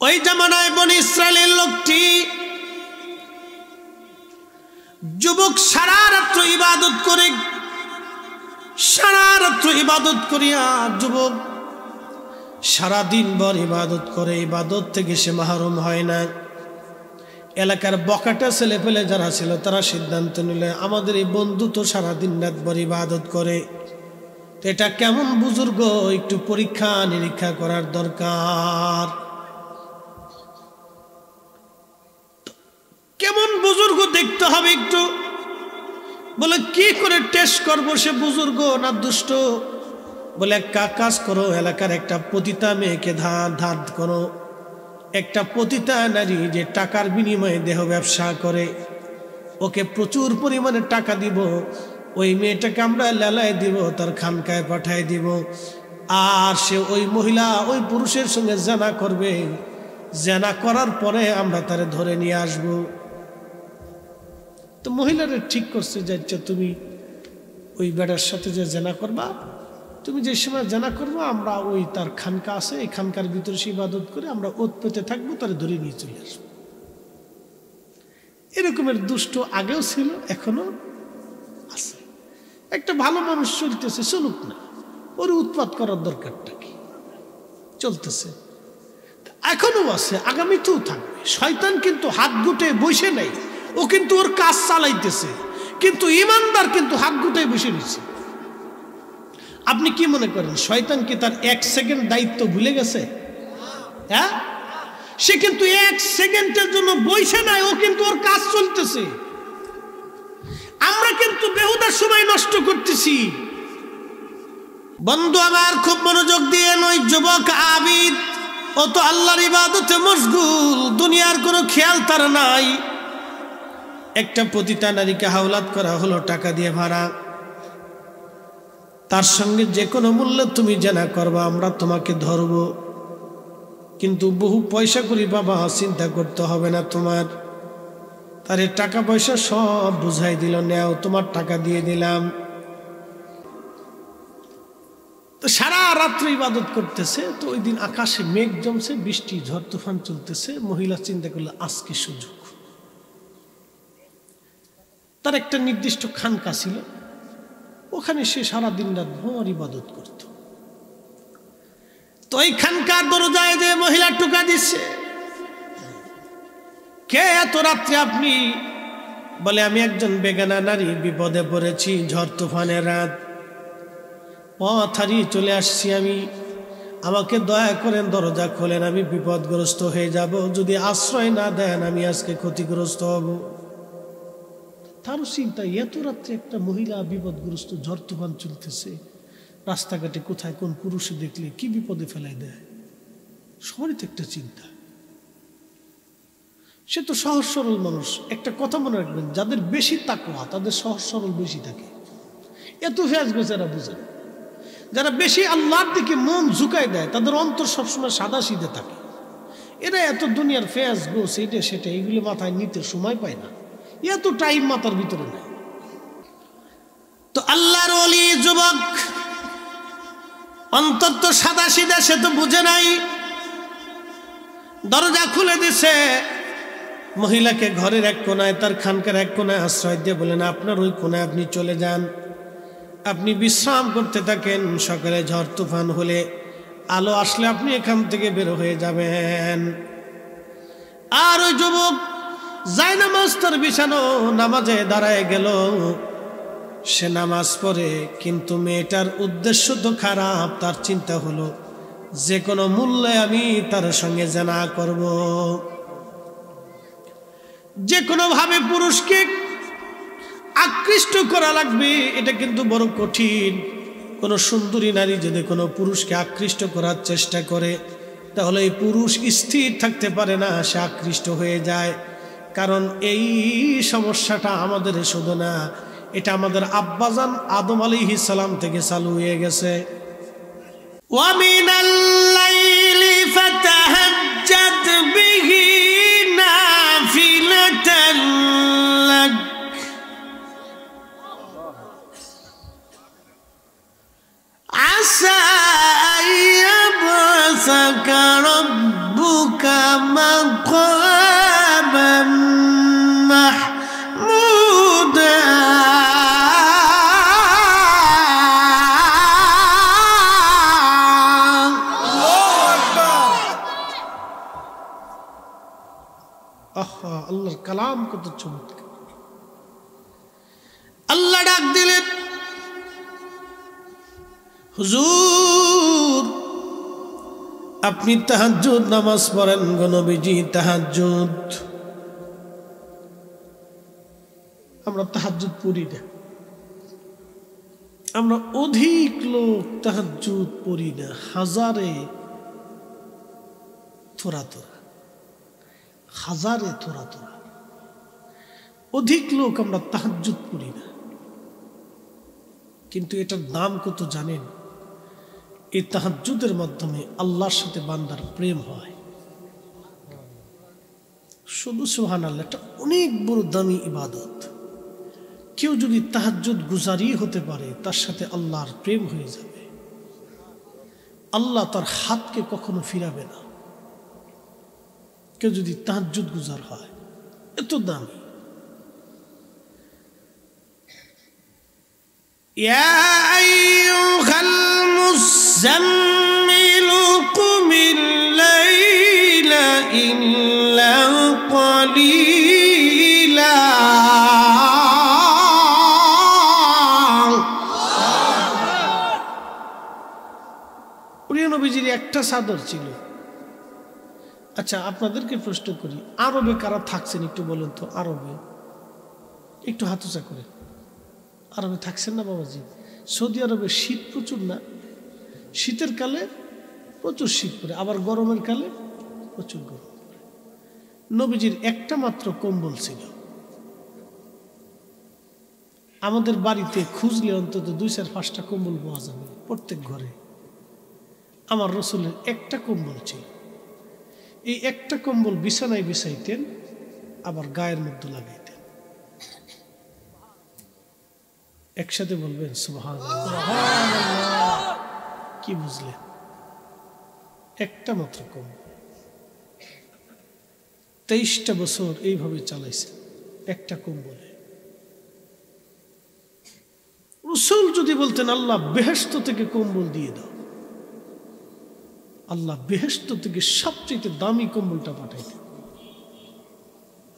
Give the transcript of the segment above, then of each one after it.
ওই জামানায় বনি ইসরাইলের লোকটি যুবক সারা রাত্র ইবাদত করিয়া যুবক সারাদিন ভর ইবাদত করে, ইবাদত থেকে সে মাহরুম হয় না। এলাকার বকাটা ছেলে পেলে যারা ছিল তারা সিদ্ধান্ত নিলে আমাদের এই বন্ধু তো সারাদিন রাত ভর ইবাদত করে, তো এটা কেমন বুজুর্গ, একটু পরীক্ষা নিরীক্ষা করার দরকার। কেমন বুজুর্গ দেখতে হবে একটু। বলে কি করে টেস্ট করবো সে বুজুর্গ না দুষ্ট? বলে এক কাজ করো, এলাকার একটা পতিতা মেয়েকে ধার করো, একটা পতিতা নারী যে টাকার বিনিময়ে দেহ ব্যবসা করে, ওকে প্রচুর পরিমাণে টাকা দিব, ওই মেয়েটাকে আমরা লেলায় দিব, তার খানকায় পাঠায় দিব, আর সে ওই মহিলা ওই পুরুষের সঙ্গে জানা করবে, জানা করার পরে আমরা তারে ধরে নিয়ে আসব। তো মহিলারা ঠিক করছে যে আচ্ছা তুমি ওই বেটার সাথে যে জানা করবা, তুমি যে সময় জানা করবো আমরা ওই তার খানকা আছে, এই খানকার ভিতরে সে ইবাদত করে আমরা ওত পেতে থাকবো, তারা ধরে নিয়ে চলে আসবো। এরকমের দুষ্ট আগেও ছিল, এখনো আছে। একটা ভালো মানুষ চলতেছে, চলুক না, ওর উৎপাত করার দরকারটা কি? চলতেছে, এখনো আছে, আগামীতেও থাকবে। শয়তান কিন্তু হাত গুটে বসে নেই, ও কিন্তু ওর কাজ চালাইতেছে, কিন্তু ইমানদার কিন্তু হাত গুটে বসে নিচ্ছে। আপনি কি মনে করেন শয়তান কি তার এক সেকেন্ড দায়িত্ব ভুলে গেছে? হ্যাঁ, সে কিন্তু এক সেকেন্ডের জন্য বইসে নাই, ও কিন্তু ওর কাজ চলতেছে। আমরা কিন্তু বেহুদার সময় নষ্ট করতেছি। বন্ধু আমার খুব মনোযোগ দিয়ে, ওই যুবক আবিদ ও তো আল্লাহর ইবাদতে মশগুল, দুনিয়ার কোনো খেয়াল তার নাই। একটা পতিতা নারীকে হাওলাত করা হলো টাকা দিয়ে ভাড়া, তার সঙ্গে যে কোনো মূল্যে তুমি জানা করবা, আমরা তোমাকে ধরব, কিন্তু বহু পয়সা করি বাবা, চিন্তা করতে হবে না তোমার। তার টাকা পয়সা সব বুঝাই দিল, নেও তোমার টাকা দিয়ে দিলাম। তো সারা রাত্র ইবাদত করতেছে। তো ওই দিন আকাশে মেঘ জমছে, বৃষ্টি ঝড় তুফান চলতেছে। মহিলা চিন্তা করলো আজকে সুযোগ। তার একটা নির্দিষ্ট খানকা ছিল, ওখানে সে সারাদিন রাত ভর ইবাদত করত। তো ওই খানকার দরজায় যে মহিলা টোকা দিচ্ছে, কে এত রাত্রে আপনি? বলে আমি একজন বেগানা নারী, বিপদে পড়েছি, ঝড় তুফানের রাত, পথ হারিয়ে চলে আসছি আমি, আমাকে দয়া করেন দরজা খোলেন, আমি বিপদগ্রস্ত হয়ে যাব, যদি আশ্রয় না দেন আমি আজকে ক্ষতিগ্রস্ত হব। তারও চিন্তা, এত রাত্রে একটা মহিলা বিপদগ্রস্ত, ঝড় তুফান চলতেছে, রাস্তাঘাটে কোথায় কোন পুরুষে দেখলে কি বিপদে ফেলাই দেয়, সবারই তো একটা চিন্তা। সে তো সহজ সরল মানুষ। একটা কথা মনে রাখবেন, যাদের বেশি তাকওয়া তাদের সহজ সরল বেশি থাকে, এত ফেজ বেচারা বুঝেন। যারা বেশি আল্লাহর দিকে মন ঝুঁকাই দেয় তাদের অন্তর সবসময় সাদা সিধে থাকে। এরা এত দুনিয়ার ফেজ গোস এটা সেটা এইগুলো মাথায় নিতে সময় পায় না, এত টাইম মাথার ভিতরে নেই। তো আল্লাহর ওলি যুবক অন্তর তো সাদা সিধা, সে তো বুঝে নাই, দরজা খুলে দিছে। মহিলাকে ঘরের এক কোনায়, তার খানকার এক কোনায় আশ্রয় দিয়ে বলেন আপনার ওই কোনায় আপনি চলে যান, আপনি বিশ্রাম করতে থাকেন, সকালে ঝড় তুফান হলে আলো আসলে আপনি এখান থেকে বের হয়ে যাবেন। আর ওই যুবক যায় নামাজ তার বিছানো, নামাজে দাঁড়ায় গেল, সে নামাজ পড়ে, কিন্তু মেয়েটার উদ্দেশ্য তো খারাপ। তার চিন্তা হলো যে কোনো মূল্যে আমি তার সঙ্গে জানা করব, যে কোনো ভাবে পুরুষকে আকৃষ্ট করা লাগবে। এটা কিন্তু বড় কঠিন। কোন সুন্দরী নারী যদি কোনো পুরুষকে আকৃষ্ট করার চেষ্টা করে, তাহলে এই পুরুষ স্থির থাকতে পারে না, সে আকৃষ্ট হয়ে যায়। কারণ এই সমস্যাটা আমাদের শুধু না, এটা আমাদের আব্বাজান আদম আলাইহিস সালাম থেকে চালু হয়ে গেছে। ওয়া মিনাল লাইলি ফাতাহাজ্জাদ বিহি নাফিলাতান লাক আসা আইয়াবসাকা রাব্বুকা مقاما محمودا আহা আল্লাহর কালাম কত চমৎকার আল্লাহ ডাক দিলেন হুজুর আপনি তাহাজ্জুদ নামাজ পড়েন গো নবীজি তাহাজ্জুদ আমরা তাহাজ্জুদ পড়ি না আমরা অধিক লোক তাহাজ্জুদ পড়ি না হাজারে থোড়া থোড়া হাজারে থোড়া থোড়া অধিক লোক আমরা তাহাজ্জুদ পড়ি না কিন্তু এটার দাম কত জানেন এই তাহাজ্জুদের মাধ্যমে আল্লাহর সাথে বান্দার প্রেম হয় শুধু সুবহানাল্লাহ এটা অনেক বড় দামি ইবাদত কেউ যদি তাহাজ্জুদ গুজারি হতে পারে তার সাথে আল্লাহর প্রেম হয়ে যাবে আল্লাহ তার হাতকে কখনো ফিরাবে না কেউ যদি তাহাজ্জুদ গুজার হয় এত দামি ইয়া আইয়ুহাল মুযাম্মিল কুমিল লাইলা ইল্লা ক্বালিলা প্রিয় নবীজির একটা চাদর ছিল আচ্ছা আপনাদেরকে প্রশ্ন করি আরবে কারা থাকছেন একটু বলেন তো আরবে একটু হাত উঁচা করে আরবে থাকছেন না বাবাজি সৌদি আরবে শীত প্রচুর না শীতের কালে প্রচুর শীত পড়ে আবার গরমের কালে প্রচুর গরম পড়ে নবীজির একটা মাত্র কম্বল ছিল আমাদের বাড়িতে খুঁজলে অন্তত 2-4-5টা কম্বল পাওয়া যাবে প্রত্যেক ঘরে আমার রসুলের একটা কম্বল ছিল এই একটা কম্বল বিছানায় বিছাইতেন আবার গায়ের মধ্যে লাগাইতেন একসাথে বলবেন সুবহানাল্লাহ কি বুঝলেন একটা মাত্র কম্বল 23টা বছর এইভাবে চালাইছে একটা কম্বলে রাসূল যদি বলতেন আল্লাহ বেহেশত থেকে কম্বল দিয়ে দাও আল্লাহ বেহেশত থেকে সবচেয়ে দামি কম্বলটা পাঠাইতেন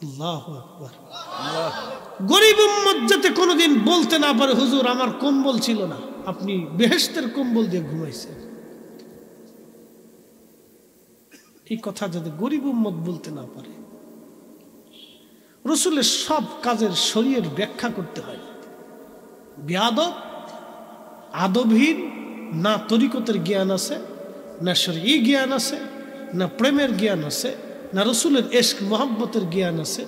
আল্লাহু আকবার গরিব উম্মত যাতে কোনোদিন বলতে না পারে হুজুর আমার কম্বল ছিল না আপনি বেহেশতের কম্বল দিয়ে ঘুমাইছেন এই কথা যাতে গরিব উম্মত বলতে না পারে রাসূলের সব কাজের শরীয়ত ব্যাখ্যা করতে হয় বেয়াদব আদবহীন না তরিকতের জ্ঞান আছে না শরঈ জ্ঞান আছে না প্রেমের জ্ঞান আছে না রসুলের ইশক মোহাব্বতের জ্ঞান আছে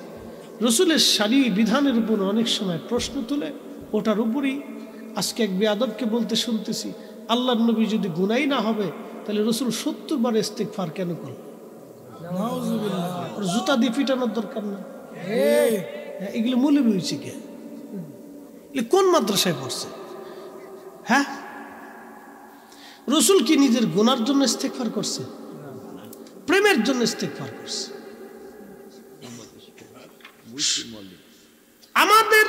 রসুলের শারী বিধানের উপর অনেক সময় প্রশ্ন তুলে ওটার উপরই আজকে এক বেয়াদবকে বলতে শুনতেছি আল্লাহর নবী যদি গুনাই না হবে তাহলে রসুল 70 বার ইস্তিগফার কেন করলেন জুতা দিয়ে পিটানোর দরকার না এগুলো মৌলবী হয়েছে কে কোন মাদ্রাসায় পড়ছে হ্যাঁ রসুল কি নিজের গুনার জন্য ইস্তিগফার করছে প্রেমের জন্য ইস্তিগফার করছে আমাদের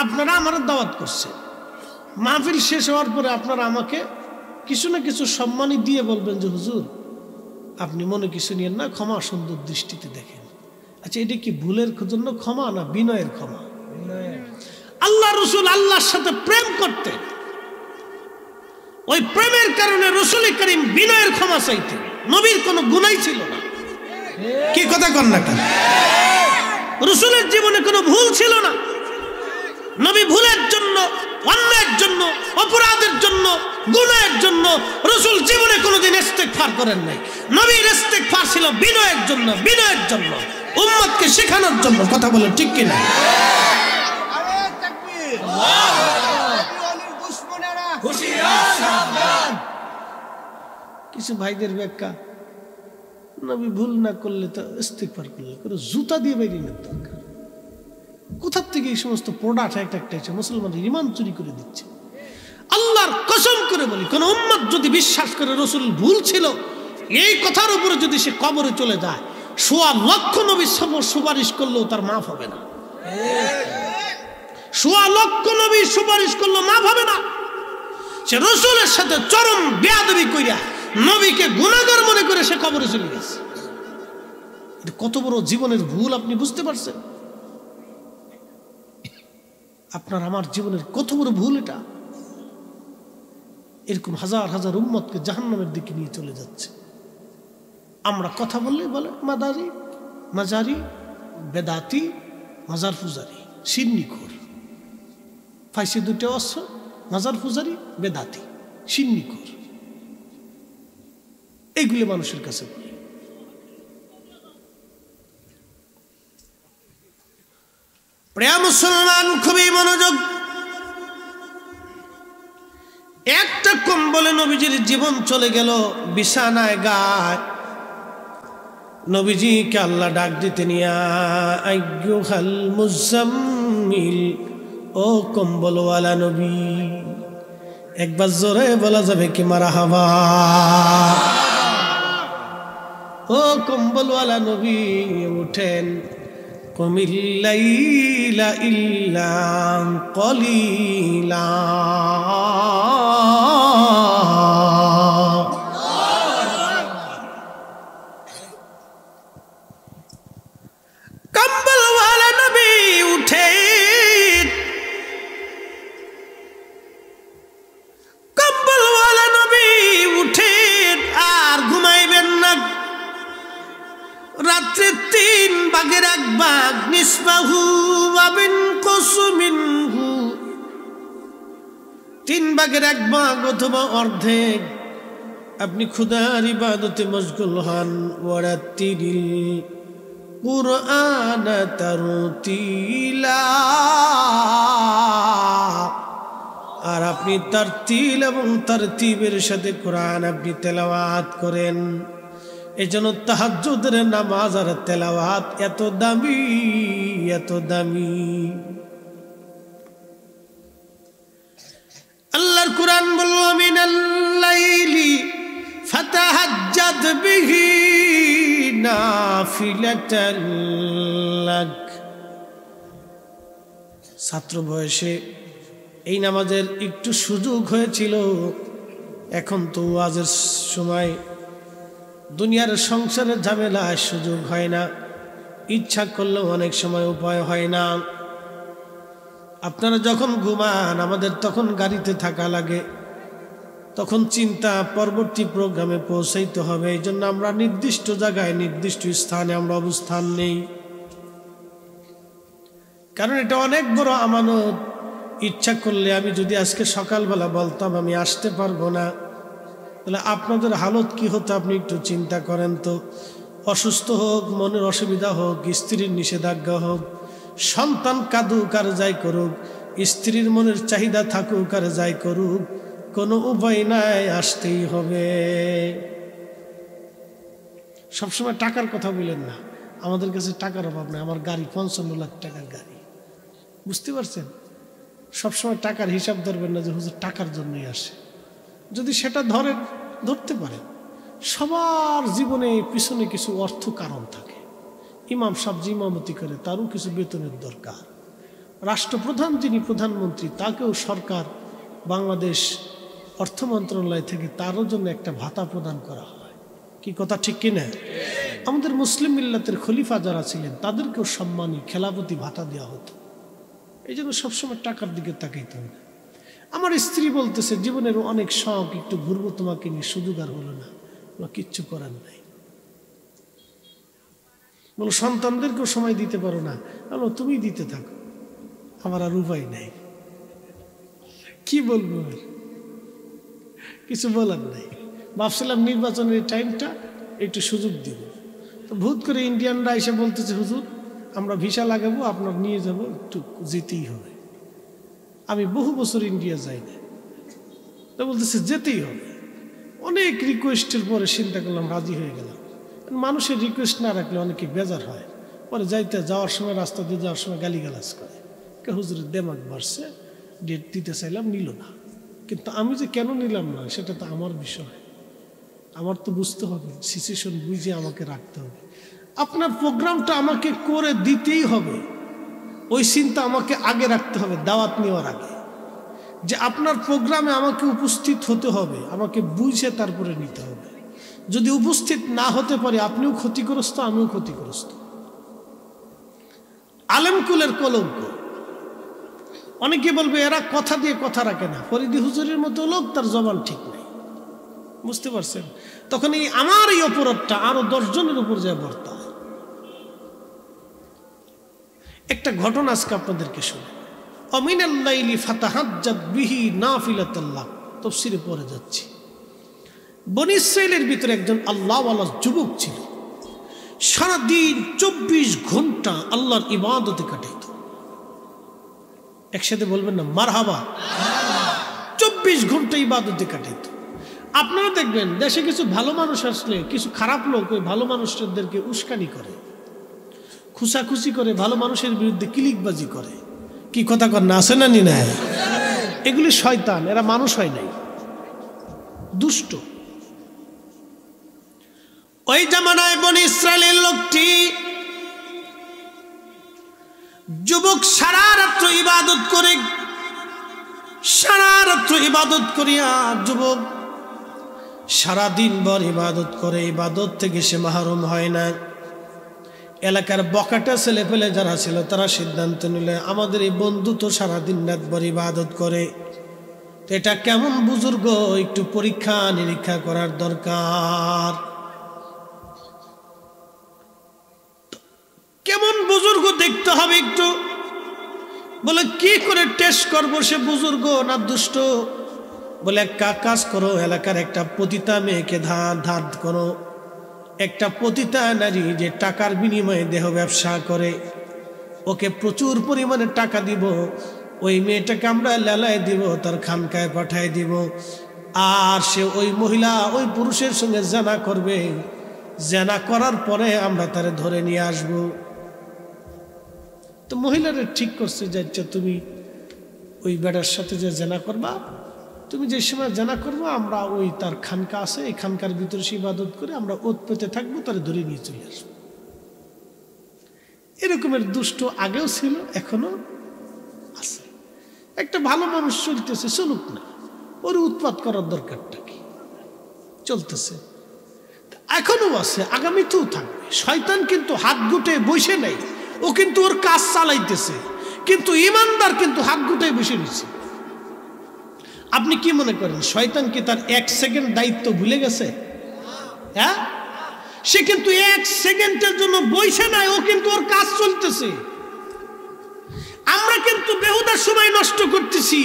আপনারা আমার দাওয়াত করছে মাহফিল শেষ হওয়ার পরে আপনারা আমাকে কিছু না কিছু সম্মানী দিয়ে বলবেন যে হুজুর আপনি মনে কিছু নিয়েন না ক্ষমা সুন্দর দৃষ্টিতে দেখেন আচ্ছা এটা কি ভুলের জন্য ক্ষমা না বিনয়ের ক্ষমা আল্লাহ রসুল আল্লাহর সাথে প্রেম করতেন ওই প্রেমের কারণে রসুল করিম বিনয়ের ক্ষমা চাইতেন নবীর কোনো গুনাই ছিল না কি কথা কন না কেন রসুলের জীবনে কোনো ভুল ছিল না নবী ভুলের জন্য অন্যায়ের জন্য অপরাধের জন্য গুনাহের জন্য রসুল জীবনে কোনোদিন ইস্তিগফার করেন নাই নবীর ইস্তিগফার ছিল বিনয়ের জন্য উম্মতকে শেখানোর জন্য কথা বলে ঠিক কিনা কিছু ভাইদের ব্যাখ্যা নবী ভুল না করলে তো ইস্তিগফার করলে কোনো জুতা দিয়ে বেরিয়ে নেওয়ার দরকার কোথার থেকে এই সমস্ত প্রোডাক্ট একটা মুসলমানদের ঈমান চুরি করে দিচ্ছে আল্লাহর কসম করে বলি কোন উম্মত যদি বিশ্বাস করে রসুল ভুল ছিল এই কথার উপরে যদি সে কবরে চলে যায়, 1.25 লক্ষ নবী সুপারিশ করলেও তার মাফ হবে না। 1.25 লক্ষ নবী সুপারিশ করলেও মাফ হবে না। সে রাসূলের সাথে চরম বেয়াদবি কইরা নবীকে গুনাহগার মনে করে সে কবরে চলে গেছে। এটা কত বড় জীবনের ভুল আপনি বুঝতে পারছেন? আপনার আমার জীবনের কত বড় ভুল এটা। এরকম হাজার হাজার উম্মতকে জাহান্নামের দিকে নিয়ে চলে যাচ্ছে। আমরা কথা বললে বলে মাদারি, মাজারি, বেদাতি, মাজার পূজারি, সিন্নিখোর। ফাইসে দুটো অস্ত্র, মাজার পূজারি, বেদাতি, সিন্নিখোর, এইগুলি মানুষের কাছে বলে। প্রিয় মুসলমান, খুবই মনোযোগ। একটা কম্বলে নবীজির জীবন চলে গেল, বিছানায় গায় নবীজিকে আল্লাহ ডাক দিতে নিয়া আইয়ুহাল মুজাম্মিল, ও কম্বলওয়ালা নবী। একবার জোরে বলা যাবে কি মারহাবা? ও কম্বলওয়ালা নবী উঠেন। কুমিল লাইলা ইল্লা কলিলা, কম্বলওয়ালা নবী উঠেন। কম্বলওয়ালা নবী উঠেন, আর ঘুমাইবেন না। রাত্রে 3 ভাগের 1 ভাগ, নিসবাহু ওয়া বিনকুসু মিনহু, 3 ভাগের 1 ভাগ অথবা অর্ধেক আপনি খোদার ইবাদতে মশগুল হন। ওয়ারাতিল কুরআন তারতিলা, আর আপনি তারতিল এবং তারতিবের সাথে কোরআন আপনি তেলাওয়াত করেন। এজন্য তাহাজ্জুদের নামাজ আর তেলাওয়াত এত দামি, এত দামি। আল্লাহর কোরআন বলল মিনাল লাইলি ফাতাহাজ্জাদ বিহি নাফিলাতান লাক। ছাত্র বয়সে এই নামাজের একটু সুযোগ হয়েছিল, এখন তো ওয়াজের সময়, দুনিয়ার সংসারের ঝামেলায় সুযোগ হয় না, ইচ্ছা করলেও অনেক সময় উপায় হয় না। আপনারা যখন ঘুমান, আমাদের তখন গাড়িতে থাকা লাগে, তখন চিন্তা পরবর্তী প্রোগ্রামে পৌঁছাইতে হবে। এই জন্য আমরা নির্দিষ্ট জায়গায় নির্দিষ্ট স্থানে আমরা অবস্থান নেই, কারণ এটা অনেক বড় আমানত। ইচ্ছা করলে আমি যদি আজকে সকালবেলা বলতাম আমি আসতে পারবো না, তাহলে আপনাদের হালত কি হতো আপনি একটু চিন্তা করেন তো। অসুস্থ হোক, মনের অসুবিধা হোক, স্ত্রীর নিষেধাজ্ঞা হোক, সন্তান কাঁদুক আর যাই করুক, স্ত্রীর মনের চাহিদা থাকুক আর যাই করুক, কোনো উপায় নাই, আসতেই হবে। সবসময় টাকার কথা বলেন না, আমাদের কাছে টাকার অভাব নেই। আমার গাড়ি 55 লাখ টাকার গাড়ি, বুঝতে পারছেন? সবসময় টাকার হিসাব ধরবেন না যে হুজুর টাকার জন্যই আসে। যদি সেটা ধরতে পারেন, সবার জীবনে পিছনে কিছু অর্থ কারণ থাকে। ইমাম সাহেব যে ইমামতি করে তারও কিছু বেতনের দরকার। রাষ্ট্রপ্রধান যিনি প্রধানমন্ত্রী, তাকেও সরকার বাংলাদেশ অর্থ মন্ত্রণালয় থেকে তারও জন্য একটা ভাতা প্রদান করা হয়। কি কথা ঠিক কিনা? আমাদের মুসলিম মিল্লাতের খলিফা যারা ছিলেন তাদেরকেও সম্মানী খেলাপতি ভাতা দেওয়া হতো। এই জন্য সবসময় টাকার দিকে তাকাইতে হবে না। আমার স্ত্রী বলতেছে জীবনের অনেক শখ, একটু ঘুরবো তোমাকে নিয়ে, সুযোগ আর হলো না। কিচ্ছু করার নাই। বলো সন্তানদেরকেও সময় দিতে পারো না, বলো তুমি দিতে থাকো, আমার আর উপায় নাই। কি বলবো, আর কিছু বলার নাই। ভাবছিলাম নির্বাচনের টাইমটা একটু সুযোগ দিব, তো ভূত করে ইন্ডিয়ানরা এসে বলতেছে হুজুর আমরা ভিসা লাগাবো, আপনার নিয়ে যাব, একটু যেতেই হবে। আমি বহু বছর ইন্ডিয়া যাই না, তো বলতেছে যেতেই হবে। অনেক রিকোয়েস্টের পরে চিন্তা করলাম, রাজি হয়ে গেলাম। মানুষের রিকোয়েস্ট না রাখলে অনেকে বেজার হয়, পরে যাওয়ার সময় রাস্তা দিয়ে যাওয়ার সময় গালিগালাজ করে, হুজুরের দেমাগ বাড়ছে, ডেট দিতে চাইলাম, নিল না। কিন্তু আমি যে কেন নিলাম না সেটা তো আমার বিষয়। আমার তো বুঝতে হবে, সিচুয়েশন বুঝে আমাকে রাখতে হবে। আপনার প্রোগ্রামটা আমাকে করে দিতেই হবে, ওই চিন্তা আমাকে আগে রাখতে হবে দাওয়াত নেওয়ার আগে, যে আপনার প্রোগ্রামে আমাকে উপস্থিত হতে হবে, আমাকে বুঝে তারপরে নিতে হবে। যদি উপস্থিত না হতে পারে আপনিও ক্ষতিগ্রস্ত, আমিও ক্ষতিগ্রস্ত। আলেমকুলের কলঙ্ক। অনেকে বলবে এরা কথা দিয়ে কথা রাখে না, ফরিদি হুজুরের মতো লোক, তার জবান ঠিক নেই। বুঝতে পারছেন? তখন আমার এই অপরাধটা আরো 10 জনের উপর যায় বর্তা। একটা ঘটনা আজকে আপনাদেরকে শুনে, অমিনাল লাইলি ফাতাহাজ্জাত বিহি নাফিলাতাল্লাহ, তাফসীরে পড়ে যাচ্ছি। বনী ইসরাইলের ভিতরে একজন আল্লাহওয়ালা যুবক ছিল, সারাদিন 24 ঘন্টা আল্লাহর ইবাদতে কাটাইত। একসাথে বলবেন না মারহাবা। 24 ঘন্টা ইবাদতে কাটাইত। আপনারা দেখবেন দেশে কিছু ভালো মানুষ আসলে কিছু খারাপ লোক ওই ভালো মানুষদেরকে উস্কানি করে, খুশাখুশি করে, ভালো মানুষের বিরুদ্ধে কিলিকবাজি করে। কি কথা কর না, আছে না নি না? এগুলি শয়তান, এরা মানুষ হয় নাই, দুষ্ট। ওই জামানায় বনী ইসরাইলের লোকটি যুবক সারা রাত্র ইবাদত করে, সারা রাত্র ইবাদত করিয়া যুবক সারাদিন ভর ইবাদত করে, ইবাদত থেকে সে মাহরুম হয় না। এলাকার বকাটা ছেলে পেলে যারা ছিল তারা সিদ্ধান্ত নিলে আমাদের এই বন্ধু তো সারাদিন রাত ভর ইবাদত করে, তো এটা কেমন বুজুর্গ, একটু পরীক্ষা নিরীক্ষা করার দরকার। কেমন বুজুর্গ দেখতে হবে একটু। বলে কি করে টেস্ট করবো সে বুজুর্গ না দুষ্ট? বলে একটা কাজ করো, এলাকার একটা পতিতা মেয়েকে ধার করো, একটা পতিতা নারী যে টাকার বিনিময়ে দেহ ব্যবসা করে, ওকে প্রচুর পরিমাণে টাকা দিব, ওই মেয়েটাকে আমরা লেলায় দিব, তার খানকায় পাঠায় দিব, আর সে ওই মহিলা ওই পুরুষের সঙ্গে জানা করবে, জানা করার পরে আমরা তারে ধরে নিয়ে আসব। তো মহিলারা ঠিক করছে যে আচ্ছা তুমি ওই বেটার সাথে যে জানা করবা, তুমি যে সময় জানা করবো আমরা ওই তার খানকা আছে, এই খানকার ভিতরে সে ইবাদত করে আমরা ওত পেতে থাকবো, তারা ধরে নিয়ে চলে আসবো। এরকমের দুষ্ট আগেও ছিল, এখনো আছে। একটা ভালো মানুষ চলতেছে, চলুক না, ওর উৎপাত করার দরকারটা কি? চলতেছে, এখনো আছে, আগামীতেও থাকবে। শয়তান কিন্তু হাত গুটে বসে নেই, ও কিন্তু ওর কাজ চালাইতেছে, কিন্তু ইমানদার কিন্তু হাত গুটে বসে নিছে। আপনি কি মনে করেন শয়তান কি তার 1 সেকেন্ড দায়িত্ব ভুলে গেছে? হ্যাঁ, সে কিন্তু 1 সেকেন্ডের জন্য বসে নাই, ও কিন্তু ওর কাজ চলতেছে। আমরা কিন্তু বেহুদা সময় নষ্ট করতেছি।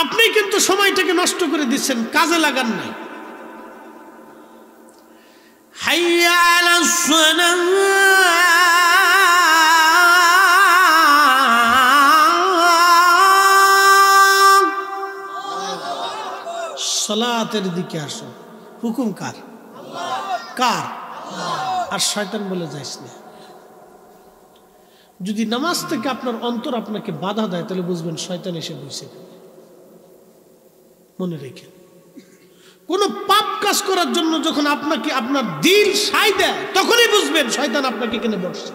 আপনি কিন্তু সময়টাকে নষ্ট করে দিচ্ছেন, কাজে লাগান নাই। হাইয়া আলাস সালাহ, সালাতের দিকে আসো। হুকুম কার? কার? আর শয়তান বলে যাইস না। যদি নামাজ থেকে আপনার অন্তর আপনাকে বাধা দেয় তাহলে বুঝবেন শয়তান এসে বসে। মনে রেখে, কোন পাপ কাজ করার জন্য যখন আপনাকে আপনার দিল সায় দেয় তখনই বুঝবেন শয়তান আপনাকে কেন বসছে।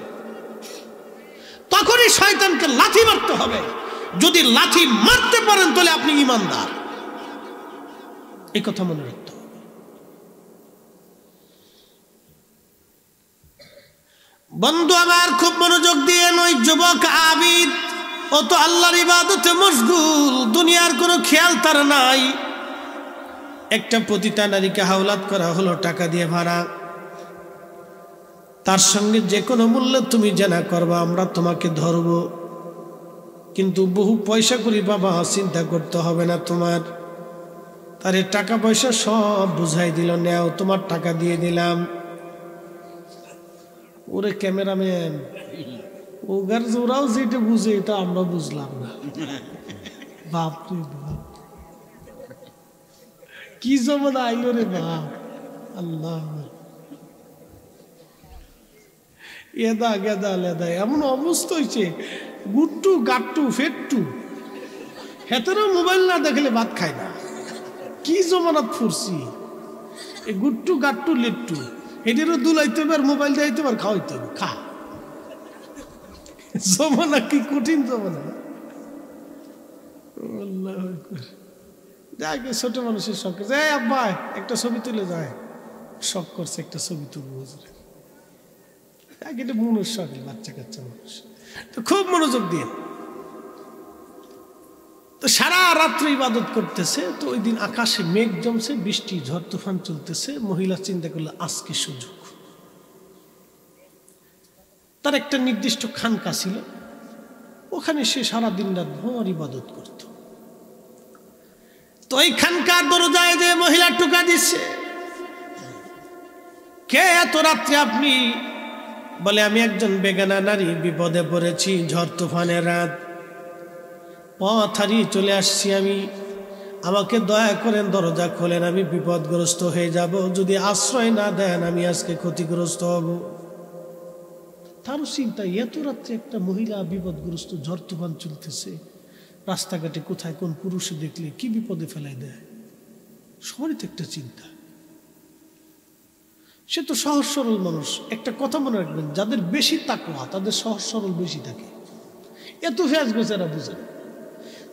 তখনই শয়তানকে লাথি মারতে হবে। যদি লাথি মারতে পারেন তাহলে আপনি ঈমানদার, এই কথা মনে রাখতে হবে। বন্ধু আমার খুব মনোযোগ দিয়ে নয়, যুবক আবিদ ও তো আল্লাহর ইবাদতে মশগুল, দুনিয়ার কোনো খেয়াল তার নাই। একটা পতিতা নারীকে হাওলাত করা হলো টাকা দিয়ে ভাড়া, তার সঙ্গে যে কোনো মূল্যে তুমি জানা করবা, আমরা তোমাকে ধরব, কিন্তু বহু পয়সা করি বাবা, চিন্তা করতে হবে না তোমার। তারে টাকা পয়সা সব বুঝাই দিল, নেও তোমার টাকা দিয়ে দিলাম। ওরে ক্যামেরাম্যান, ওরাও যেটা বুঝে এটা আমরা বুঝলাম না। বাপরে বাপ, কি জমানা আইলো রে বাপ। আল্লাহ, এদা গেদা লেদা এমন অবস্থা হয়েছে, গুট্টু গাট্টু ফেট্টু, হেতেরও মোবাইল না দেখলে ভাত খায় না। কি জমানাত ফুরছি, এই গুট্টু গাট্টু লিট্টু এদেরও দুলাইতে হবে আর মোবাইল দিতে হবে আর খাওয়াইতে হবে, খা। জমানা কি কঠিন জমানা। যাকে ছোট মানুষের শখ করছে, আব্বা একটা ছবি তুলে যায়, শখ করছে একটা ছবি তুলবো, এটা মনের শখ, বাচ্চা কাচ্চা মানুষ তো খুব মনোযোগ দিয়ে। তো সারা রাত্রে ইবাদত করতেছে। তো ওই দিন আকাশে মেঘ জমছে, বৃষ্টি ঝড় তুফান চলতেছে। মহিলা চিন্তা করলো আজকে সুযোগ। তার একটা নির্দিষ্ট খানকা ছিল, ওখানে সে সারাদিন রাত ভোর ইবাদত করত। তো ওই খানকার দরজায় যে মহিলা টোকা দিচ্ছে, কে এত রাত্রে আপনি? বলে আমি একজন বেগানা নারী, বিপদে পড়েছি, ঝড় তুফানের রাত, পথ হারিয়ে চলে আসছি আমি, আমাকে দয়া করেন দরজা খোলেন, আমি বিপদগ্রস্ত হয়ে যাব, যদি আশ্রয় না দেন আমি আজকে ক্ষতিগ্রস্ত হব। তারও চিন্তা, এত রাত্রে একটা মহিলা বিপদগ্রস্ত, ঝড় তুফান চলতেছে, রাস্তাঘাটে কোথায় কোন পুরুষে দেখলে কি বিপদে ফেলাই দেয়, সবারই তো একটা চিন্তা। সে তো সহজ সরল মানুষ। একটা কথা মনে রাখবেন, যাদের বেশি তাকওয়া তাদের সহজ সরল বেশি থাকে, এত ফেজ বেচারা বুঝে।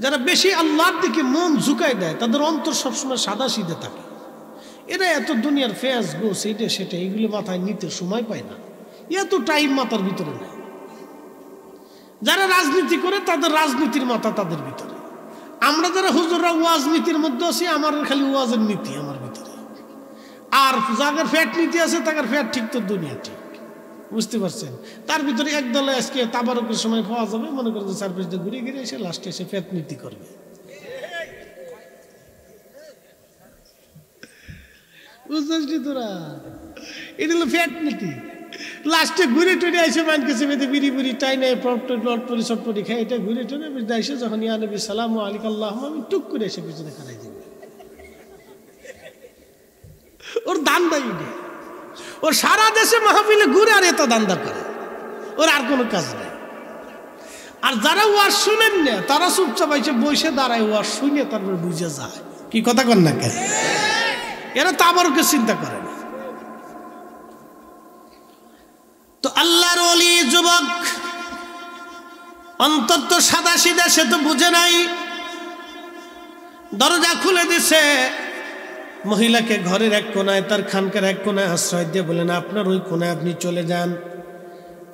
যারা বেশি আল্লাহর দিকে মন ঝুঁকাই দেয় তাদের অন্তর সবসময় সাদা সিধে থাকে। এরা এত দুনিয়ার ফেজ গোস এটা সেটা এগুলো মাথায় নিতে সময় পায় না, এত টাইম মাথার ভিতরে নেই। যারা রাজনীতি করে তাদের রাজনীতির মাথা তাদের ভিতরে। আমরা যারা হুজুররা ওয়াজ নীতির মধ্যে আছি, আমার খালি ওয়াজের নীতি আমার ভিতরে। আর যাদের ফ্যাট নীতি আছে তাদের ফ্যাট ঠিক, তো দুনিয়া ঠিক, বুঝতে পারছেন? তার ভিতরে এক দলে আজকে তাবারকের সময় পাওয়া যাবে, মনে করেন যে সার্ভিস দিয়ে ঘুরে ঘিরে এসে লাস্টে এসে ফ্যাট নীতি করবে। বুঝতে তোরা, এটা হলো ফ্যাট নীতি। লাস্টে ঘুরে টুরে এসে মানকেছে বেঁধে বিড়ি বিড়ি টাই নাই পটপরি চটপটি খাই, এটা ঘুরে টুরে এসে যখন ইয়া নবী সালাম আলাইকুম আল্লাহ, আমি টুক করে এসে পিছনে খারাই দিবে। ওর দান্দা ইডে, ওর সারা দেশে মাহফিলে ঘুরে আর এত দান্দা করে, ওর আর কোনো কাজ নেই। আর যারা ওয়াজ শুনেন না তারা চুপচাপ এসে বসে দাঁড়ায়, ওয়াজ শুনে তারপরে বুঝে যায়। কি কথা কন না কেন? এরা তো আবারও চিন্তা করে না। তো আল্লাহর ওলি যুবক অন্তত সাদা সিধা, সে তো বুঝে নাই। দরজা খুলে দিছে, মহিলাকে ঘরের এক কোনায়, তার খানকার এক কোনায় আশ্রয় দিয়ে বলেন আপনার ওই কোনায় আপনি চলে যান,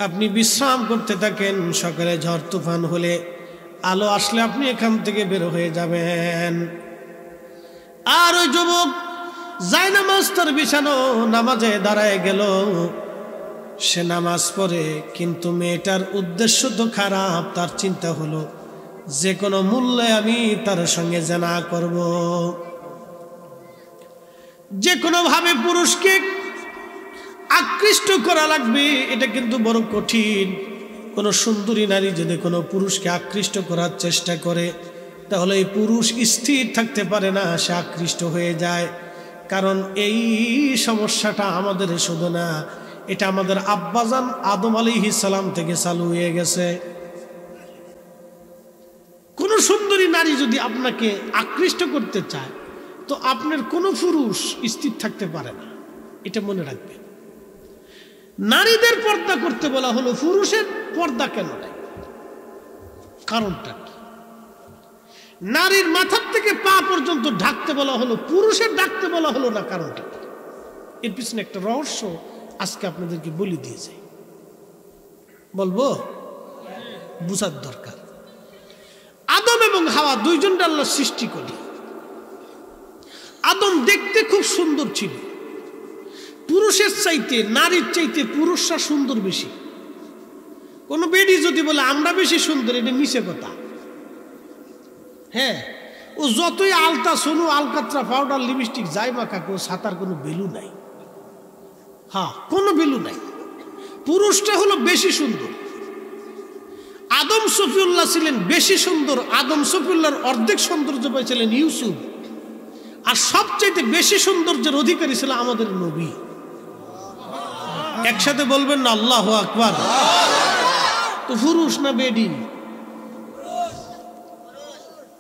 আপনি বিশ্রাম করতে থাকেন, সকালে ঝড় তুফান হলে আলো আসলে আপনি এখান থেকে বের হয়ে যাবেন। আর ওই যুবক যায় নামাজ তার বিছানো, নামাজে দাঁড়ায় গেল, সে নামাজ পড়ে, কিন্তু মেয়েটার উদ্দেশ্য তো খারাপ। তার চিন্তা হলো যে কোনো মূল্যে আমি তার সঙ্গে জানা করব, যে কোনো ভাবে পুরুষকে আকৃষ্ট করা লাগবে। এটা কিন্তু বড় কঠিন। কোনো সুন্দরী নারী যদি কোনো পুরুষকে আকৃষ্ট করার চেষ্টা করে, তাহলে এই পুরুষ স্থির থাকতে পারে না, সে আকৃষ্ট হয়ে যায়। কারণ এই সমস্যাটা আমাদের শুধু না, এটা আমাদের আব্বাজান আদম আলাইহিস সালাম থেকে চালু হয়ে গেছে। কোন সুন্দরী নারী যদি আপনাকে আকৃষ্ট করতে চায়, তো আপনার কোনো পুরুষ স্থির থাকতে পারে না, এটা মনে রাখবেন। নারীদের পর্দা করতে বলা হলো, পুরুষের পর্দা কেন নাই? কারণটা কি? নারীর মাথার থেকে পা পর্যন্ত ঢাকতে বলা হলো, পুরুষের ঢাকতে বলা হলো না, কারণটা কি? এর পিছনে একটা রহস্য আজকে আপনাদেরকে বলে দিয়ে যাই, বলবো, বুঝার দরকার। আদম এবং হাওয়া দুইজনটা আল্লাহ সৃষ্টি করি। আদম দেখতে খুব সুন্দর ছিল, পুরুষের চাইতে নারীর চাইতে পুরুষরা সুন্দর বেশি। কোন বেডি যদি বলে আমরা বেশি সুন্দর, এটা মিছে কথা। হ্যাঁ, ও যতই আলতা সোনু আলকাত্রা পাউডার লিপস্টিক যাই মাখাক, ও ছাতার কোনো ভ্যালু নাই। হ্যাঁ, কোনো ভ্যালু নাই। পুরুষটা হলো বেশি সুন্দর। আদম সফিউল্লাহ ছিলেন বেশি সুন্দর। আদম সফিউল্লাহর অর্ধেক সৌন্দর্য পেয়েছিলেন ইউসুফ। আর সবচাইতে বেশি সৌন্দর্যের অধিকারী ছিল আমাদের নবী। একসাথে বলবেন না আল্লাহু আকবার। তো পুরুষ না বেডি?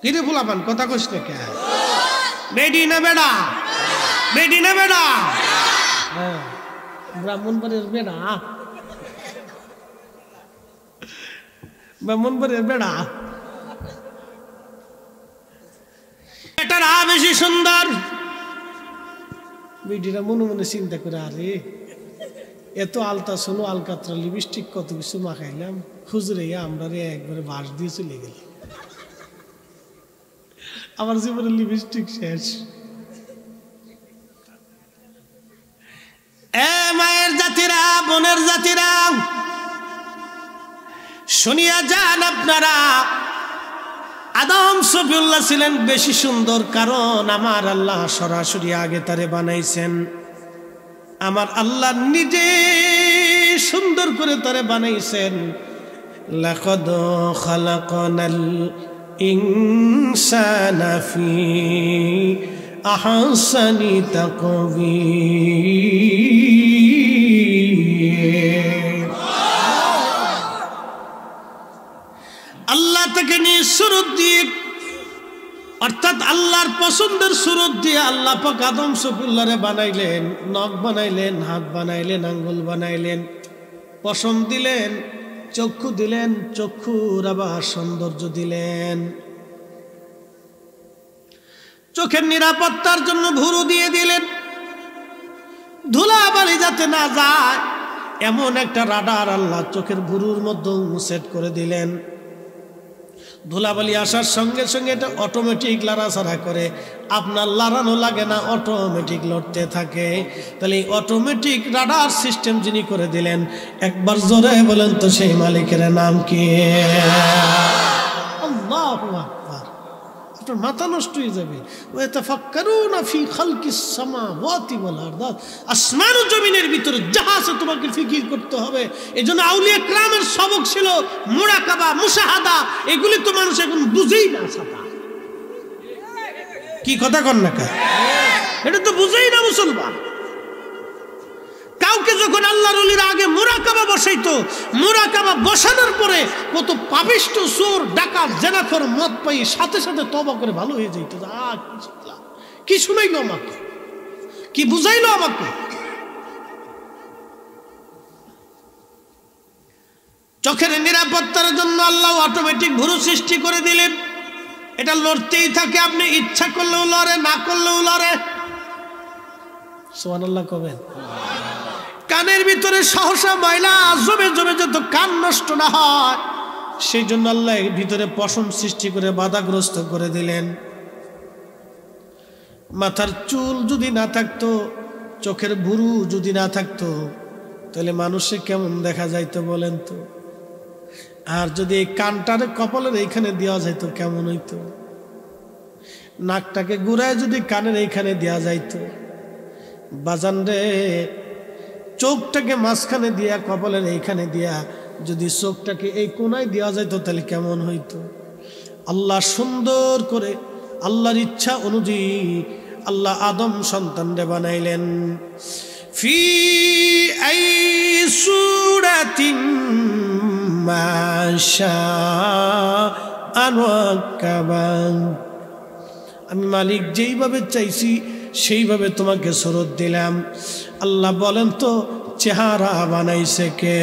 হিরে ফুলাপান কথা কইস না কে? বেডি না বেড়া? বেডি না বেড়া? হ্যাঁ, ব্রাহ্মণবাড়ির বেড়া, ব্রাহ্মণবাড়ির বেড়া। বেটারা বেশি সুন্দর। বেডিরা মনে মনে চিন্তা করে, আরে এত আলতা শোনো, আলকাতরা, লিপস্টিক, কত কিছু মাখাইলাম, হুজুরে আমরা রে একবারে বাস দিয়ে চলে গেল, আমার জীবনে লিপস্টিক শেষ। এ মায়ের জাতিরা, বোনের জাতিরা, শুনিয়া যান আপনারা, আদম সফিউল্লাহ ছিলেন বেশি সুন্দর, কারণ আমার আল্লাহ সরাসরি আগে তারে বানাইছেন। আমার আল্লাহ নিজে সুন্দর করে তারে বানাইছেন। লাকাদ খালাকনাল ইনসানা ফি আহসানি তাকবীর। আল্লাহ তাকে নিয়ে সুরত দিয়ে, অর্থাৎ আল্লাহর পছন্দের সুরত দিয়ে আল্লাহ পাক আদম সফিউল্লাহরে বানাইলেন। নখ বানাইলেন, হাত বানাইলেন, আঙ্গুল বানাইলেন, পশম দিলেন, চক্ষু দিলেন, চক্ষুর আবার সৌন্দর্য দিলেন। চোখের নিরাপত্তার জন্য ভুরু দিয়ে দিলেন, ধুলাবালি যাতে না যায় এমন একটা রাডার আল্লাহ চোখের ভুরুর মধ্যে সেট করে দিলেন। ধুলাবালি আসার সঙ্গে সঙ্গে এটা অটোমেটিক লড়াছাড়া করে, আপনার লড়ানো লাগে না, অটোমেটিক লড়তে থাকে। তাহলে অটোমেটিক রাডার সিস্টেম যিনি করে দিলেন, একবার জোরে বলেন তো সেই মালিকের নাম কি? আল্লাহু আকবার। আপনার মাথা নষ্ট হয়ে যাবে। ওয়াতাফাক্কারুনা ফি খালকিস সামাওয়াতি ওয়াল আরদ, আসমান ও জমিনের ভিতরে যাহা আছে তোমাকে ফিকির করতে হবে। এজন্য আউলিয়া কিরামের সবক ছিল মুরাকাবা, মুশাহাদা। এগুলি তো মানুষ এখন বুঝেই না। ছাতা কি কথা কন না, এটা তো বুঝেই না মুসলমান। কাউকে যখন আল্লাহর ওলির আগে মুরাকাবা বসাইতো, মুরাকাবা বসানোর পরে কত পাপিষ্ট, চোর, ডাকাত, জেনাখোর, মদ পাই সাথে সাথে তওবা করে ভালো হয়ে যেত। কি শুনাইলো আমাকে, কি বুঝাইলো আমাকে? চোখের নিরাপত্তার জন্য আল্লাহ অটোমেটিক ভুরু সৃষ্টি করে দিলেন। এটা লড়তেই থাকে, আপনি ইচ্ছা করলেও লড়ে, না করলেও লড়ে। সুবহানাল্লাহ কবেন। কানের ভিতরে সহসা ময়লা জমে জমে যত কান নষ্ট না হয়, সেই জন্য আল্লাহ ভিতরে পশম সৃষ্টি করে বাধাগ্রস্ত করে দিলেন। মাথার চুল যদি না থাকতো, চোখের ভুরু যদি না থাকতো, তাহলে মানুষে কেমন দেখা যাইতো বলেন তো? আর যদি এই কানটারে কপালের এইখানে দেওয়া যাইতো কেমন হইতো? নাকটাকে ঘুরায় যদি কানের এইখানে দেওয়া যাইতো, বাজান রে, চোখটাকে মাঝখানে দিয়া, কপালের এইখানে দিয়া যদি চোখটাকে এই কোনায় দেওয়া যাইতো, তাহলে কেমন হইতো? আল্লাহ সুন্দর করে আল্লাহর ইচ্ছা অনুযায়ী আল্লাহ আদম সন্তানরে বানাইলেন। ফি আই সূরাতিন মা শাআ রাক্কাবান। আমি মালিক যেইভাবে চাইছি সেইভাবে তোমাকে সুরত দিলাম। আল্লাহ বলেন তো, চেহারা বানাইছে কে?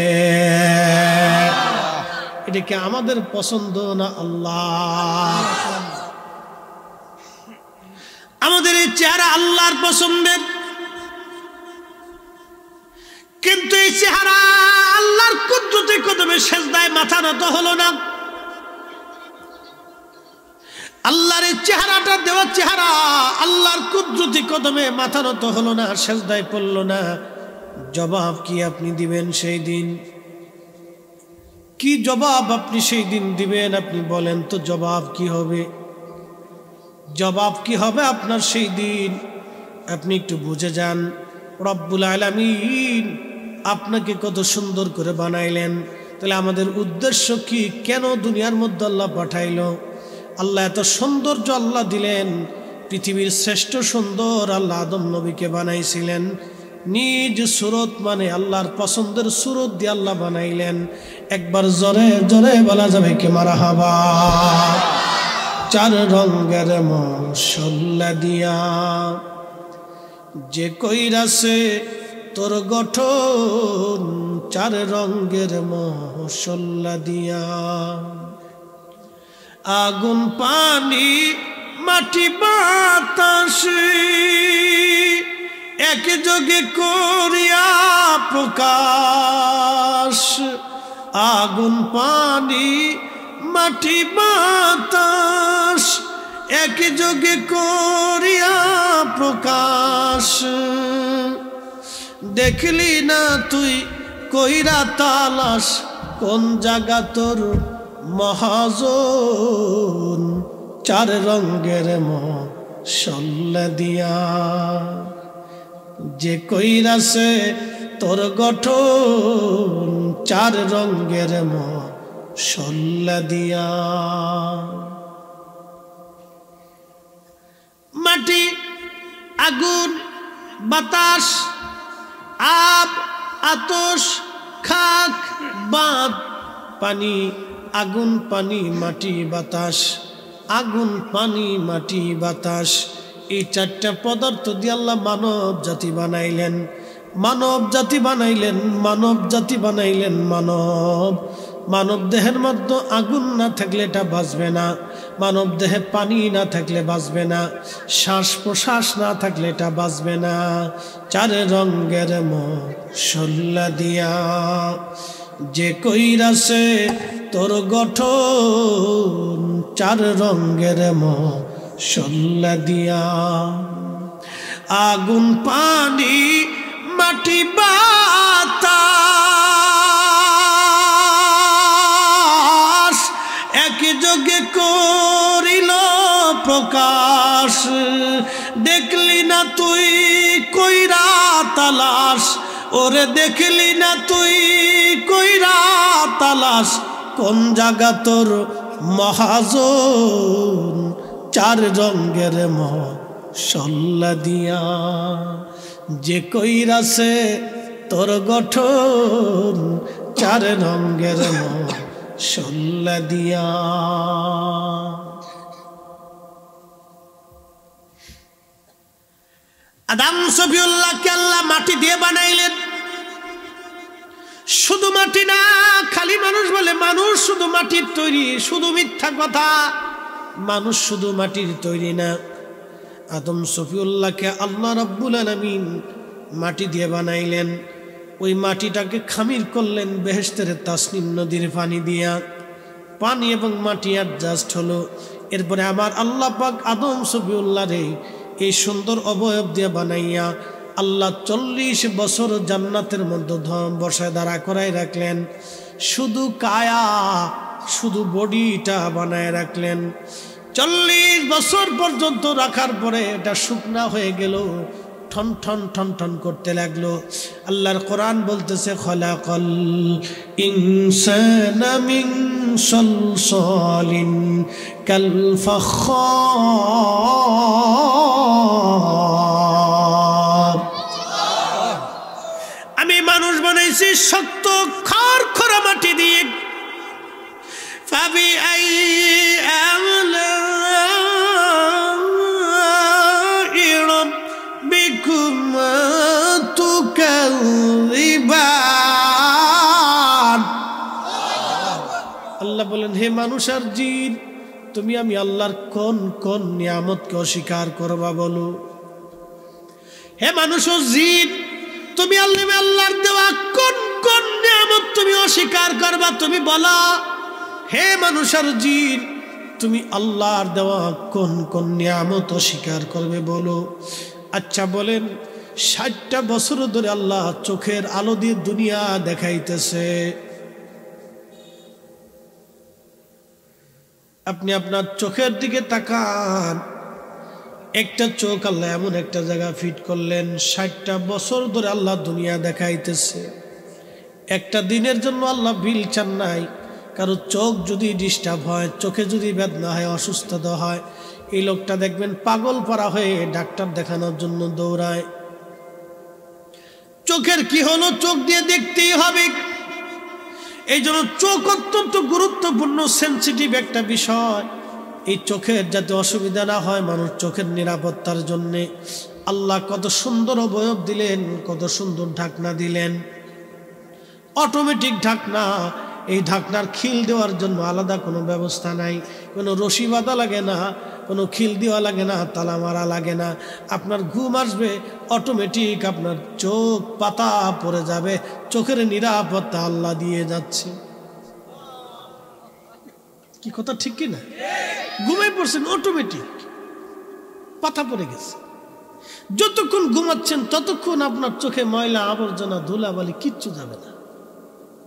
এটা কি আমাদের পছন্দ না আল্লাহ? আমাদের এই চেহারা আল্লাহর পছন্দের, কিন্তু এই চেহারা আল্লাহর কুদরতে কদমে সেজদায় মাথা নত হলো না। আল্লাহর এই চেহারাটা দেওয়া চেহারা আল্লাহর কুদরতি কদমে মাথা নত হলো না, সেজদায় পড়ল না। জবাব কি আপনি দিবেন সেই দিন? কি জবাব আপনি সেই দিন দিবেন? আপনি বলেন তো, জবাব কি হবে? জবাব কি হবে আপনার সেই দিন? আপনি একটু বুঝে যান। রব্বুল আলামিন আপনাকে কত সুন্দর করে বানাইলেন। তাহলে আমাদের উদ্দেশ্য কি? কেন দুনিয়ার মধ্যে আল্লাহ পাঠাইলো? আল্লাহ এত সৌন্দর্য আল্লাহ দিলেন। পৃথিবীর শ্রেষ্ঠ সুন্দর আল্লাহ আদম নবীকে বানাইছিলেন নিজ সুরত, মানে আল্লাহর পছন্দের সুরত দিয়ে আল্লাহ বানাইলেন। একবার জোরে জোরে বলা যাবে কি মারহাবা? চার রঙের মশলা দিয়া যে কইরাছে তোর গঠন চার রঙের মশলা দিয়া আগুন পানি মাটি বাতাস একযোগে করিয়া প্রকাশ আগুন পানি মাটি বাতাস একযোগে করিয়া প্রকাশ দেখলি না তুই কইরা তালাশ কোন জায়গা তোর মহাজন চার রঙের মশলা দিয়া যে কইরাছে তোর গঠন চার রঙের মশলা দিয়া মাটি আগুন বাতাস আব আতশ খাক বাঁধ পানি আগুন পানি মাটি বাতাস আগুন পানি মাটি বাতাস এই চারটা পদার্থ দিয়ে আল্লাহ মানব জাতি বানাইলেন মানব জাতি বানাইলেন মানব জাতি বানাইলেন মানব দেহের মধ্যে আগুন না থাকলে এটা বাঁচবে না মানব দেহে পানি না থাকলে বাঁচবে না শ্বাস প্রশ্বাস না থাকলে এটা বাঁচবে না চার রঙের মশলা দিয়া যে কইরাছে তোর গঠন চার রঙের মশলা দিয়া আগুন পানি মাটি বাতাস একযোগে করিল প্রকাশ দেখলি না তুই কইরা তালাশ ওরে দেখলি না তুই কইরা তালাশ কোন জায়গা তোর মহাজন চার রঙের মশলা দিয়া যে কইরাছে তোর গঠন চার রঙের মশলা দিয়া আদম সফিউল্লাহকে আল্লাহ মাটি দিয়ে বানাইলেন শুধু মাটি না খালি মানুষ বলে মানুষ শুধু মাটির তৈরি শুধু মিথ্যা কথা মানুষ শুধু মাটির তৈরি না আদম সফিউল্লাহকে আল্লাহ রাব্বুল আলামিন মাটি দিয়ে বানাইলেন ওই মাটিটাকে খামির করলেন বেহেশতের তাসনিম নদীর পানি দিয়া পানি এবং মাটি অ্যাডজাস্ট হলো এরপরে আমার আল্লাহ পাক আদম সফিউল্লাহরে এই সুন্দর অবয়ব দিয়ে বানাইয়া আল্লাহ 40 বছর জান্নাতের মধ্যে বসায় দাঁড়া করায় রাখলেন শুধু কায়া শুধু বডিটা বানায় রাখলেন 40 বছর পর্যন্ত রাখার পরে এটা শুকনা হয়ে গেল ঠন ঠন ঠন ঠন করতে লাগলো আল্লাহর কোরআন বলতেছে খলাকাল ইনসানা মিন সালসালিন কাল ফাখার আমি মানুষ বানাইছি শক্ত খড়খড়া মাটি দিয়ে ফাবি আই আলা আল্লাহ বলেন হে মানুষ আর জিন তুমি আমি আল্লাহর কোন কোন নিয়ামতকে অস্বীকার করবা বলো হে মানুষ ও জিন তুমি আল্লাহর দেওয়া কোন কোন নিয়ামত তুমি অস্বীকার করবা তুমি বলো হে মানুষ আর জিন তুমি আল্লাহর দেওয়া কোন কোন নিয়ামত অস্বীকার করবে বলো আচ্ছা বলেন 60টা বছর ধরে আল্লাহ চোখের আলো দিয়ে দুনিয়া দেখাইতেছে আপনি আপনার চোখের দিকে তাকান একটা চোখ আল্লাহ এমন একটা জায়গা ফিট করলেন 60টা বছর ধরে আল্লাহ দুনিয়া দেখাইতেছে একটা দিনের জন্য আল্লাহ বিল চান নাই কারো চোখ যদি ডিস্টার্ব হয় চোখে যদি বেদনা হয় অসুস্থতা হয় এই লোকটা দেখবেন পাগল পারা হয়ে ডাক্তার দেখানোর জন্য দৌড়ায় চোখের কি হলো চোখ দিয়ে দেখতেই হবে এই জন্য চোখ অত্যন্ত গুরুত্বপূর্ণ সেন্সিটিভ একটা বিষয় এই চোখের যাতে অসুবিধা না হয়, মানুষ চোখের নিরাপত্তার জন্যে আল্লাহ কত সুন্দর অবয়ব দিলেন, কত সুন্দর ঢাকনা দিলেন, অটোমেটিক ঢাকনা। এই ঢাকনার খিল দেওয়ার জন্য আলাদা কোনো ব্যবস্থা নাই, কোনো রশি বাঁধা লাগে না, কোনো খিল দেওয়া লাগে না, তালা মারা লাগে না। আপনার ঘুম আসবে অটোমেটিক, আপনার চোখ পাতা পড়ে যাবে, চোখের নিরাপত্তা আল্লাহ দিয়ে যাচ্ছে। কি কথা ঠিক কি না? ঘুমাই পড়ছেন, অটোমেটিক পাতা পড়ে গেছে। যতক্ষণ ঘুমাচ্ছেন ততক্ষণ আপনার চোখে ময়লা আবর্জনা ধুলাবালি কিচ্ছু যাবে না,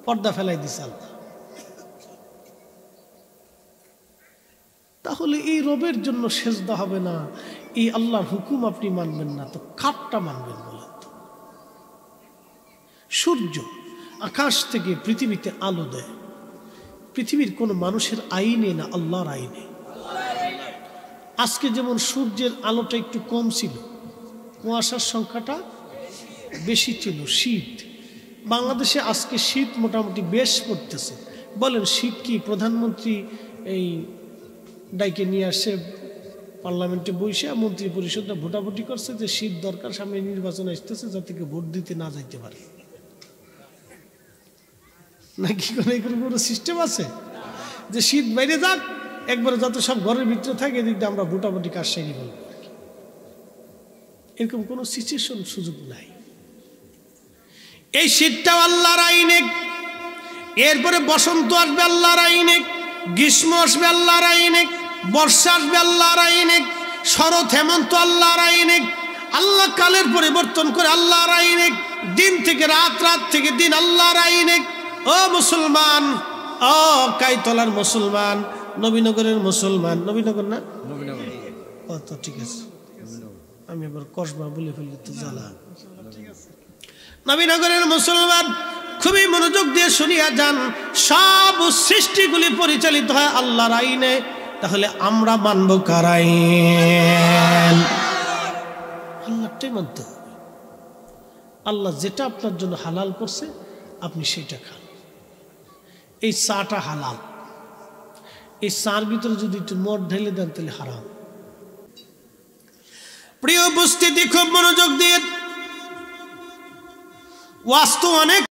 পর্দা ফেলাই দিছে আল্লাহ। তাহলে এই রবের জন্য সেজদা হবে না, এই আল্লাহর হুকুম আপনি মানবেন না, তো কারটা মানবেন বলেন তো? সূর্য আকাশ থেকে পৃথিবীতে আলো দেয়, পৃথিবীর কোনো মানুষের আইনে না, আল্লাহর আইনে। আজকে যেমন সূর্যের আলোটা একটু কম ছিল, কুয়াশার সংখ্যাটা বেশি ছিল, শীত বাংলাদেশে আজকে শীত মোটামুটি বেশ পড়তেছে। বলেন শীত কি প্রধানমন্ত্রী এই ডাইকে নিয়ে আসে পার্লামেন্টে বসে, মন্ত্রী পরিষদটা ভোটাভুটি করছে যে শীত দরকার, সামনে নির্বাচন আসতেছে, যাতে কেউ ভোট দিতে না যাইতে পারে? নাকি কোনো সিস্টেম আছে যে শীত বাইরে যাক, একবারে যত সব ঘরের ভিতরে থাকে, এদিক দিয়ে আমরা ভোটাভুটি কাজ সেরে বলবো? এরকম কোনো সিচুয়েশন সুযোগ নাই। এই শীতটাও আল্লাহর আইনে, এরপরে বসন্ত আসবে আল্লাহর আইনে, গ্রীষ্ম আসবে আল্লাহর আইনে, বর্ষা আসবে আল্লাহর আইনে, শরৎ হেমন্ত আল্লাহর আইনে। আল্লাহ কালের পরিবর্তন করে আল্লাহর আইনে, দিন থেকে রাত, রাত থেকে দিন আল্লাহর আইনে। ও মুসলমান, ও কাইতলার মুসলমান, নবীনগরের মুসলমান, নবীনগর না, ও তো ঠিক আছে, আমি আবার কসবা বলে ফেলি তো জ্বালা। নবীনগরের মুসলমান, খুবই মনোযোগ দিয়ে শুনিয়া যান, সব সৃষ্টিগুলি পরিচালিত হয় আল্লাহর আইনে। তাহলে আমরা মানব কার আইন? আল্লাহটাই মানতে হবে। আল্লাহ যেটা আপনার জন্য হালাল করছে আপনি সেটা খান। এই চাটা হালাল, এই চার ভিতরে যদি একটু মদ ঢেলে দেন তাহলে হারাম। প্রিয় উপস্থিতি, খুব মনোযোগ দিয়ে, ওয়াজ তো অনেক